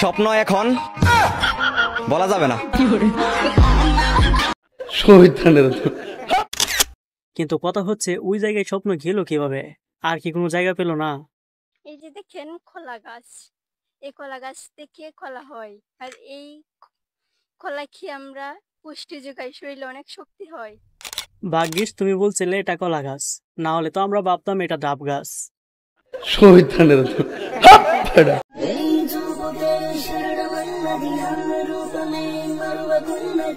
স্বপ্ন এখন বলা যাবে না। কিন্তু কথা হচ্ছে ওই জায়গায় স্বপ্ন গেল কিভাবে? আর কি কোনো জায়গা পেল না? এই যে দেখেন কলা গাছ, এই কলা গাছ থেকে কলা হয়, আর এই কলা খেয়ে আমরা পুষ্টি যোগাই, শরীরে অনেক শক্তি হয়। ভাগ্যিস তুমি বলছিলে এটা কলা গাছ, না হলে তো আমরা ভাবতাম এটা ডাব গাছ।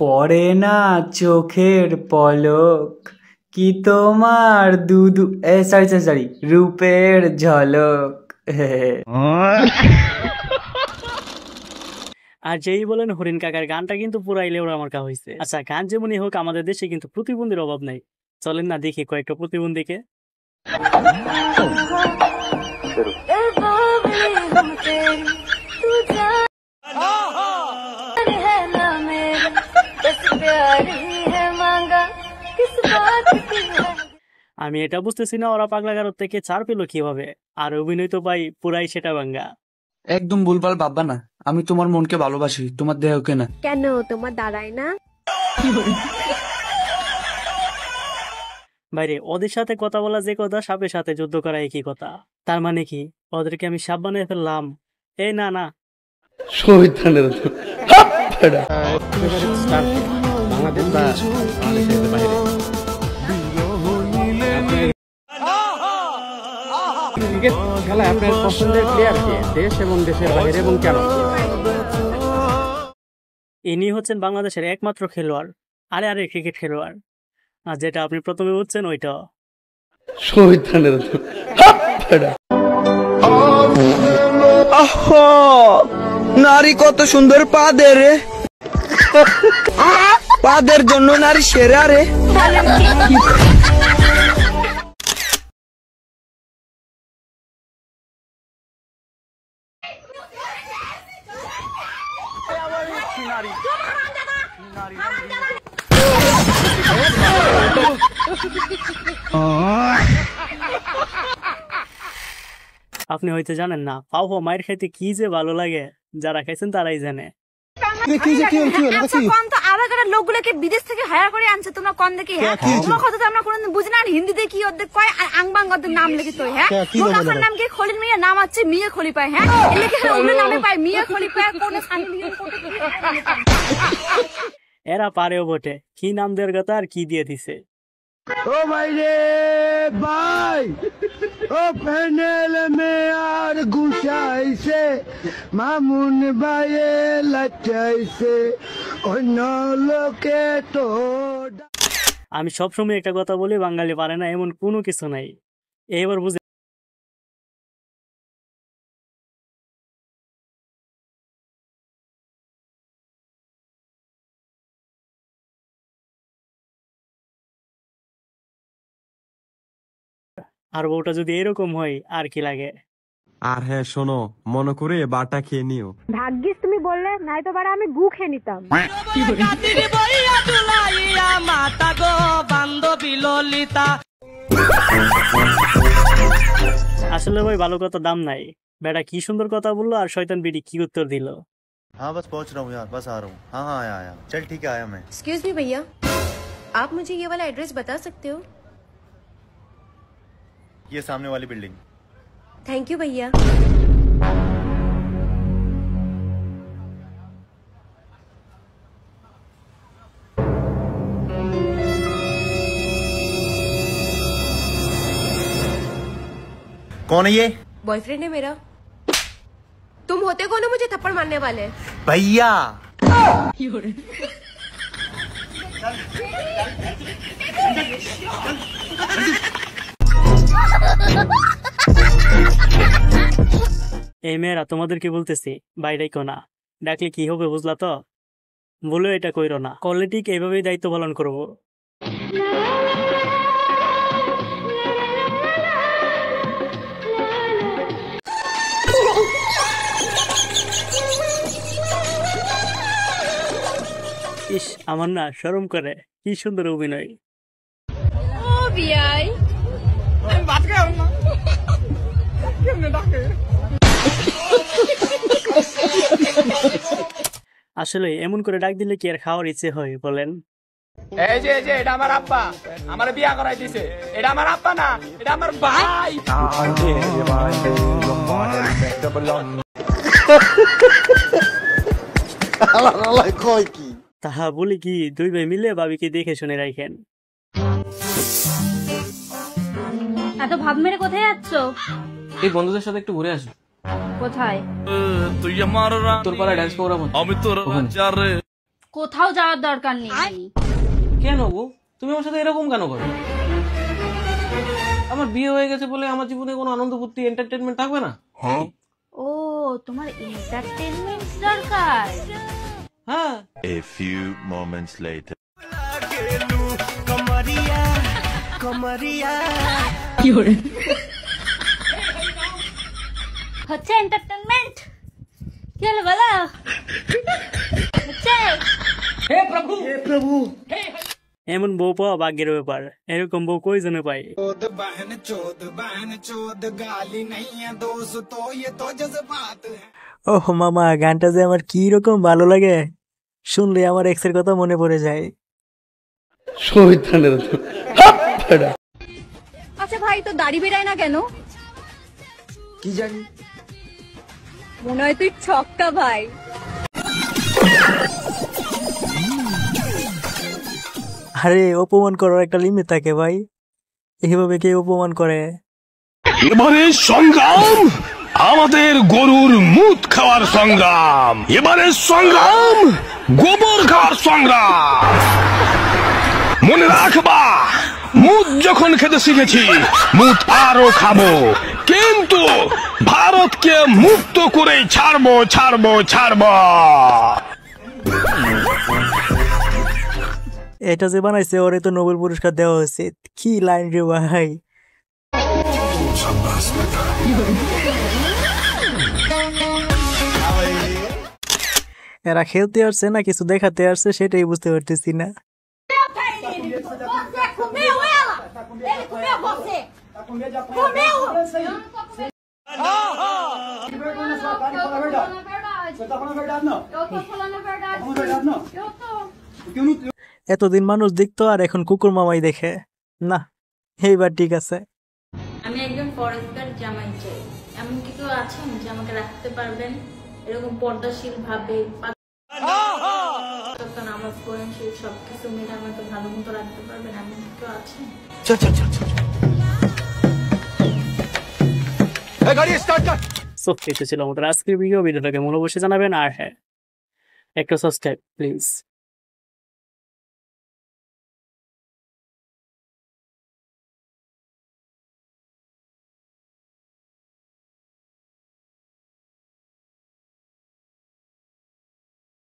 পড়ে না চোখের পলক কি তোমার দুদু সরি রূপের ঝলক। আর যেই বলেন হরিণ কাকার গানটা কিন্তু পুরাই লেওড়া মার্কা হয়েছে। আচ্ছা, গান যেমনই হোক, আমাদের দেশে কিন্তু প্রতিবন্ধীর অভাব নাই। চলেন না দেখি কয়েকটা প্রতিবন্ধীকে। আমি এটা বুঝতেছি না ওরা পাগলা গারদ থেকে ছাড় পেল কিভাবে, আর অভিনয় তো পাই পুরাই সেটা ভাঙ্গা। একদম ভুলভাল ভাববা না, আমি তোমার মনকে ভালোবাসি, তোমার দেহকে না। কেন তোমার দাঁড়ায় না? বাইরে ওদের সাথে কথা বলা যে কথা, সাপের সাথে যুদ্ধ করা একই কথা। তার মানে কি ওদেরকে আমি সাপ বানিয়ে ফেললাম? এই না না, ইনি হচ্ছেন বাংলাদেশের একমাত্র খেলোয়াড়, আরে ক্রিকেট খেলোয়াড়। আর যেটা আপনি প্রথমে বলছেন ওইটা। নারী কত সুন্দর পাদের রে, পাদের জন্য নারী সেরা রে। আপনি হয়তো জানেন না, পাও মায়ের খাইতে কি যে ভালো লাগে, যারা খাইছেন তারাই জানে। লোকগুলোকে বিদেশ থেকে হায়ার করে আনছে, তোমরা কম দেখি। হ্যাঁ, তোমার কথা তো আমরা কোনোদিন বুঝি না। হিন্দিতে কি ওদের কয় আংবাং ওদের নাম লিখে তো। হ্যাঁ, মোনাফার নাম কি খলিল মিয়া নাম আছে, মিয়া খলি পায়। হ্যাঁ, লিখে ওদের নামে পায় মিয়া খলি পায়। কোন এরা পারেও বটে, কি নাম দেওয়ার কথা আর কি দিয়ে দিছে। ও ভাই রে ভাই, ও প্যানেল মে আর গুছাইছে, মামুন ভাইয়ে লাচাইছে, অন্য লোকে তো। আমি সবসময় একটা কথা বলি, বাঙালি পারে না এমন কোনো কিছু নাই। এবার বুঝে আর বউটা যদি এরকম হয় আর কি লাগে। আর হ্যাঁ শোনো, মনে করে বাটা খেয়ে নিও। ভাগ্যিস তুমি বললে, নাই তো বাড়া আমি গু খেয়ে নিতাম। আসলে ভাই ভালো কথা দাম নাই। বেটা কি সুন্দর কথা বললো, আর শয়তান বিডি কি উত্তর দিল। हाँ बस पहुंच रहा हूँ यार, बस आ रहा हूँ। हाँ हाँ आया चल ठीक है आया मैं। एक्सक्यूज मी भैया, आप मुझे ये वाला एड्रेस बता सकते हो? ये सामने वाली बिल्डिंग। थैंक यू भैया। कौन है ये? बॉयफ्रेंड है मेरा। तुम होते कौन हो मुझे थप्पड़ मारने वाले? भैया। এই মেয়েরা তোমাদেরকে বলতেছি বাইরে কোনা ডাকলে কি হবে বুঝলা তো? বলে এটা কইরো না, করলে ঠিক এইভাবেই দায়িত্ব পালন করবো। ইস, আমার না শরম করে, কি সুন্দর অভিনয়। ও বিয়াই, আমি ভাত খাও না, কেমনে ডাকে? আসলে এমন করে ডাক দিলে কি আর খাওয়ার ইচ্ছে হয় বলেন? এই যে এটা আমার আব্বা, আমার বিয়া করাই দিছে। এটা আমার আব্বা না, এটা আমার ভাই। তাহা বলি কি, দুই ভাই মিলে ভাবিকে দেখে শুনে রাখেন। এত ভাব মেরে কোথায় যাচ্ছ? এই বন্ধুদের সাথে একটু ঘুরে আসি। কোথায়? তোর পাড়ায় ডান্স প্রোগ্রাম হচ্ছে। কোথাও যাওয়ার দরকার নেই। কেন গো, তুমি আমার সাথে এরকম কেন করো? আমার বিয়ে হয়ে গেছে বলে আমার জীবনে কোনো আনন্দ ফুর্তি এন্টারটেইনমেন্ট থাকবে না? ও, তোমার এন্টারটেইনমেন্ট দরকার। হ্যাঁ। A few moments later. হচ্ছে এন্টারটেইনমেন্ট? কি হলো বলো? হচ্ছে? এমন বউ পাওয়া ভাগ্যের ব্যাপার। এরকম বউ কয়জনে পায়? ওহ মামা, গানটা যে আমার কি রকম ভালো লাগে, শুনলে আমার এক্সের কথা মনে পড়ে যায়। আচ্ছা ভাই, তো দাড়ি বেরায় না কেন? কি জানি। মনে হয় তুই ছক্কা ভাই। আরে অপমান করার একটা লিমিট থাকে ভাই, এইভাবে কে অপমান করে? এবারে সংগ্রাম আমাদের গরুর মুত খাওয়ার সংগ্রাম। এবারে সংগ্রাম গোবর খাওয়ার সংগ্রাম। মনে রাখবা, মুত যখন খেতে শিখেছি, মুত আরো খাবো, কিন্তু ভারতকে মুক্ত করে ছাড়বো ছাড়বো ছাড়বো। এটা যে বানাইছে ওরে তো নোবেল পুরস্কার দেওয়া হয়েছে। কি লাইন রে ভাই! এরা খেলতে আসছে না কিছু দেখাতে আসছে, সেটাই বুঝতে পারতেছি না। এতদিন মানুষ দেখতো আর এখন কুকুর মামাই দেখে না। এইবার ঠিক আছে। আমি একজন ফরেস্টার জামাই চাই। এমন কি কেউ আছেন যে আমাকে রাখতে পারবেন এরকম পর্দাশীল ভাবে, আমার ফোরেন্সিক সবকিছু মিলে আমাকে ভালো মতো রাখতে পারবেন? এমন কি কেউ আছেন? সো এটা ছিল আমাদের আজকের ভিডিওটাকে মনে অবশ্যই জানাবেন। আর হ্যাঁ, একটা সাবস্ক্রাইব প্লিজ।